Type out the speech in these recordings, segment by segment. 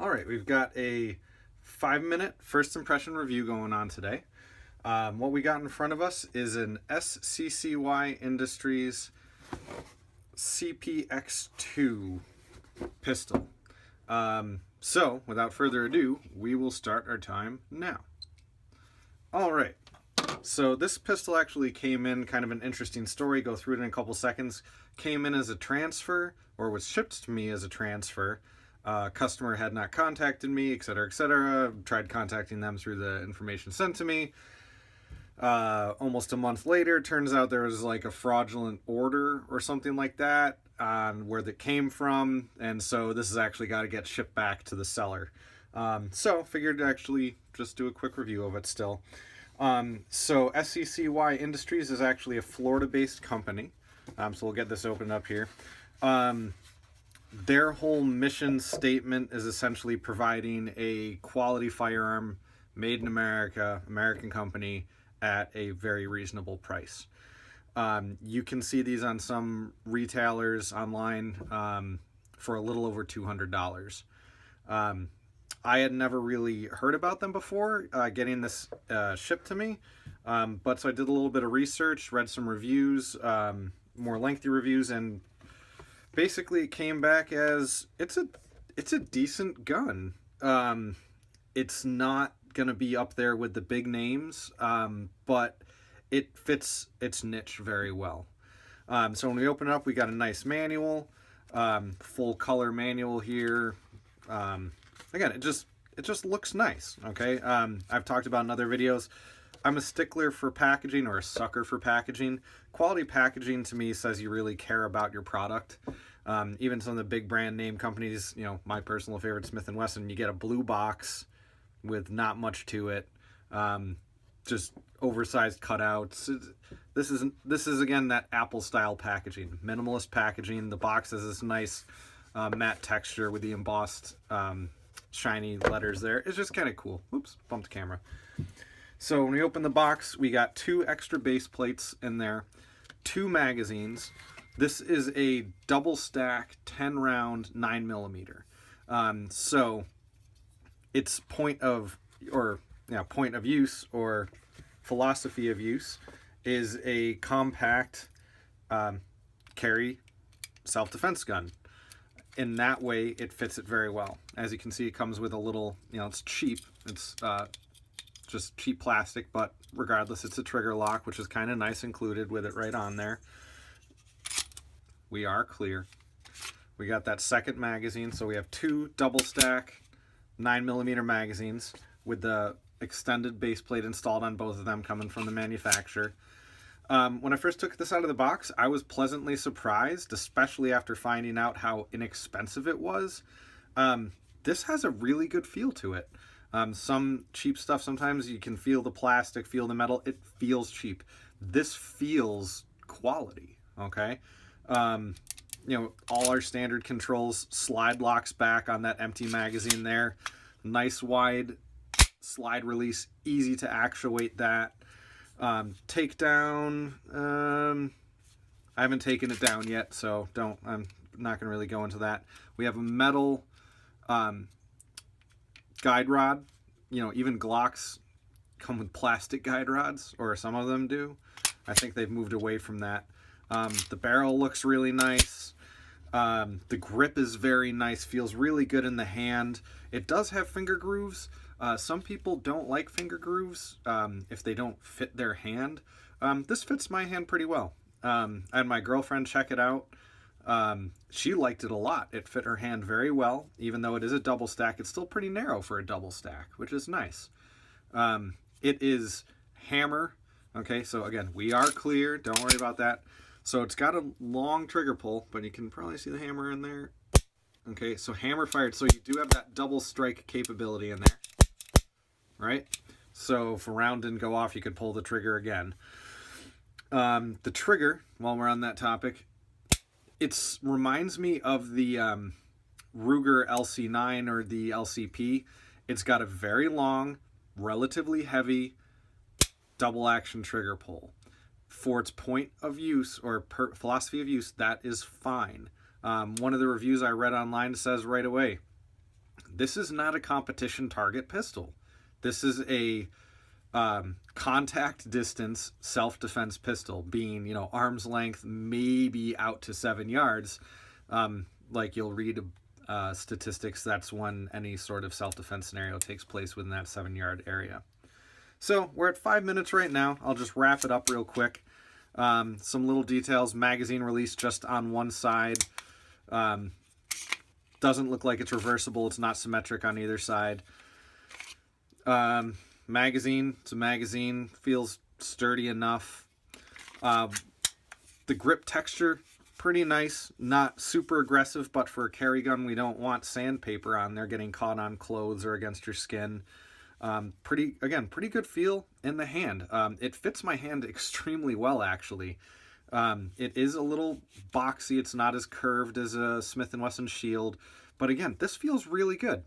All right, we've got a 5-minute first impression review going on today. What we got in front of us is an SCCY Industries CPX2 pistol. So, without further ado, we will start our time now. All right, so this pistol actually came in kind of an interesting story. Go through it in a couple seconds. Came in as a transfer, or was shipped to me as a transfer. Customer had not contacted me, etc., etc. Tried contacting them through the information sent to me. Almost a month later, turns out there was like a fraudulent order or something like that on where that came from, and so this has actually got to get shipped back to the seller. So figured to actually just do a quick review of it still. So SCCY Industries is actually a Florida-based company. So we'll get this opened up here. Their whole mission statement is essentially providing a quality firearm made in America, American company, at a very reasonable price. You can see these on some retailers online for a little over $200. I had never really heard about them before getting this shipped to me, but so I did a little bit of research, read some reviews, more lengthy reviews, and basically it came back as it's a decent gun. It's not gonna be up there with the big names, but it fits its niche very well. So when we open it up, we got a nice manual, full color manual here. Again, it just looks nice. Okay, I've talked about in other videos. I'm a stickler for packaging, or a sucker for packaging. Quality packaging to me says you really care about your product. Even some of the big brand name companies, you know, my personal favorite, Smith & Wesson, you get a blue box with not much to it, just oversized cutouts. This is again that Apple style packaging, minimalist packaging. The box has this nice matte texture with the embossed shiny letters there. It's just kind of cool. Oops, bumped the camera. So when we open the box, we got 2 extra base plates in there, 2 magazines. This is a double stack 10 round 9mm. So its point of use, or philosophy of use, is a compact carry self-defense gun. In that way, it fits it very well. As you can see, it comes with a little, it's cheap. It's just cheap plastic, but regardless, it's a trigger lock, which is kind of nice included with it right on there. We are clear. We got that second magazine, so we have 2 double stack 9mm magazines with the extended base plate installed on both of them, coming from the manufacturer. When I first took this out of the box, I was pleasantly surprised, especially after finding out how inexpensive it was. This has a really good feel to it. Some cheap stuff, sometimes you can feel the plastic, feel the metal. It feels cheap. This feels quality, okay? All our standard controls, slide locks back on that empty magazine there. Nice wide slide release, easy to actuate that. Takedown, I haven't taken it down yet, so I'm not gonna really go into that. We have a metal guide rod. Even Glocks come with plastic guide rods, or some of them do. I think they've moved away from that. The barrel looks really nice. The grip is very nice, feels really good in the hand. It does have finger grooves. Some people don't like finger grooves if they don't fit their hand. This fits my hand pretty well. I had my girlfriend check it out. She liked it a lot. It fit her hand very well. Even though it is a double stack, it's still pretty narrow for a double stack, which is nice. It is hammer. Okay, so again, we are clear. Don't worry about that. So it's got a long trigger pull, but you can probably see the hammer in there. Okay, so hammer fired. So you do have that double strike capability in there, right? So if a round didn't go off, you could pull the trigger again. The trigger, while we're on that topic, it reminds me of the Ruger LC9 or the LCP. It's got a very long, relatively heavy double action trigger pull. For its point of use, or philosophy of use, that is fine. One of the reviews I read online says right away, This is not a competition target pistol. This is a contact distance self-defense pistol, being, you know, arm's length, maybe out to 7 yards. Like you'll read statistics, that's when any sort of self-defense scenario takes place within that 7-yard area. So we're at 5 minutes right now. I'll just wrap it up real quick. Some little details. Magazine release just on one side. Doesn't look like it's reversible. It's not symmetric on either side. Magazine, it's a magazine, feels sturdy enough. The grip texture, pretty nice, not super aggressive, but for a carry gun, we don't want sandpaper on there getting caught on clothes or against your skin. Pretty good feel in the hand. It fits my hand extremely well, actually. It is a little boxy. It's not as curved as a Smith & Wesson Shield, but again, this feels really good.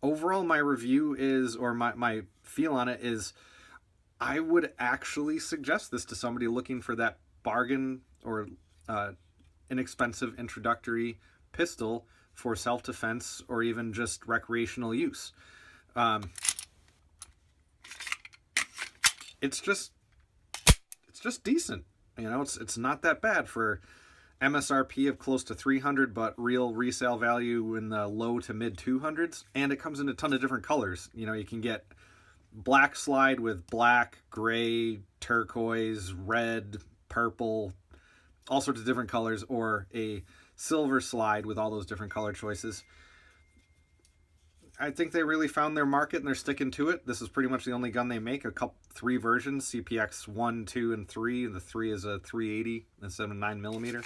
Overall, my review is, or my feel on it is, I would actually suggest this to somebody looking for that bargain or inexpensive introductory pistol for self-defense or even just recreational use. It's just decent. You know, it's not that bad for MSRP of close to 300, but real resale value in the low to mid 200s, and it comes in a ton of different colors. You know, you can get black slide with black, gray, turquoise, red, purple, all sorts of different colors, or a silver slide with all those different color choices. I think they really found their market and they're sticking to it. This is pretty much the only gun they make. Three versions, CPX 1, 2, and 3. The 3 is a 380 instead of a 9mm.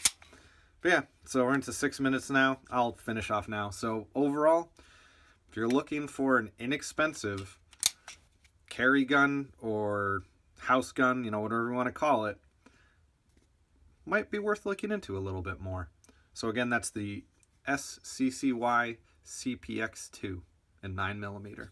But yeah, so we're into 6 minutes now. I'll finish off now. So overall, if you're looking for an inexpensive carry gun or house gun, you know, whatever you want to call it, might be worth looking into a little bit more. So again, that's the SCCY CPX 2 in 9mm.